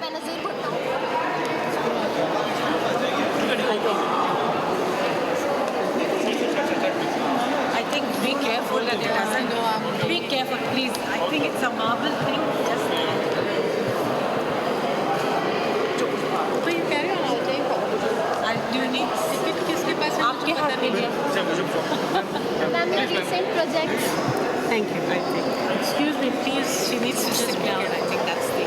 I think be careful that it doesn't. Be careful, please. I think it's a marble thing. Just So you carry on, I'll take do you need ticket किसके पास है? आपके हाथ में है? Ma'am, your recent projects. Thank you. I think. Excuse me, please. She needs to sit down. I think that's the.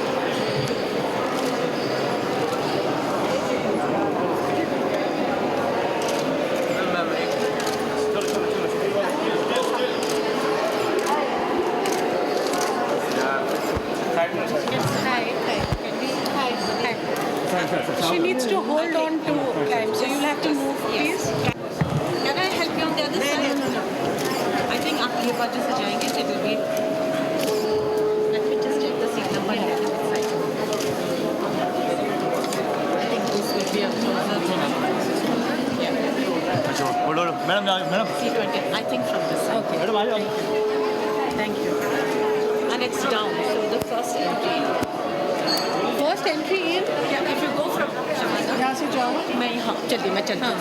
She needs to hold on to climb, so you'll have to move, please. Can I help you on the other side? No. I think आप ये बाजू से जाएंगे तो it will be. Let me just check the seat number here. I think this will be a closer. Yeah. Madam C20. I think from this side. Okay. Madam Thank you. And it's down. So the first entry. First entry in. Yeah, if you go from Shabana, यहाँ से जाओ. मैं यहाँ चलिए मैं चलती हूँ.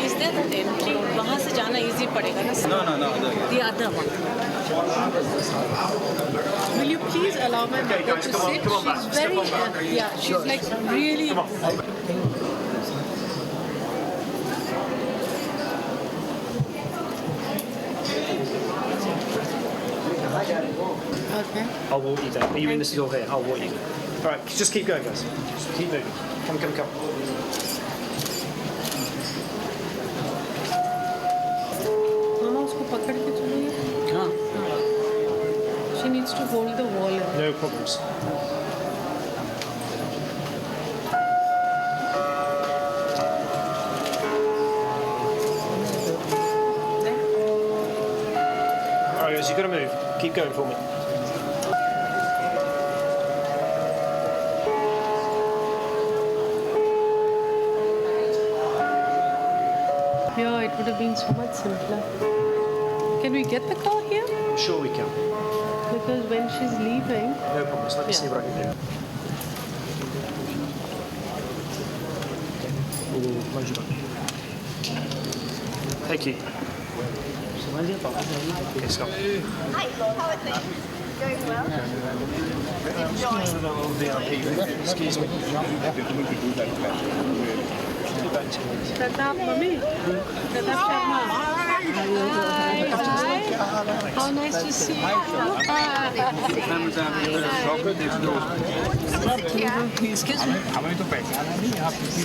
Is there that entry? वहाँ से जाना easy पड़ेगा ना? No. The other one. Will you please allow my mother to sit? She's very, yeah, she's like really. Okay. I'll walk you down. Are you in this door here? I'll walk you. All right, just keep going, guys. Just keep moving. Come. मामा उसको पकड़ के चलिए. हाँ. She needs to hold the wall. No problems. All right, guys, you've got to move. Keep going for me. Yeah, it would have been so much simpler. Can we get the car here? I'm sure we can. Because when she's leaving. No problems. Let me see what I can do. Thank you. Okay, stop. Hi, how are things? Going well? Enjoy. Excuse me. Pratap, Mummy. Pratap Sharma. Hi. How nice to see you. Excuse me. हमें तो पहचाना नहीं आप किसी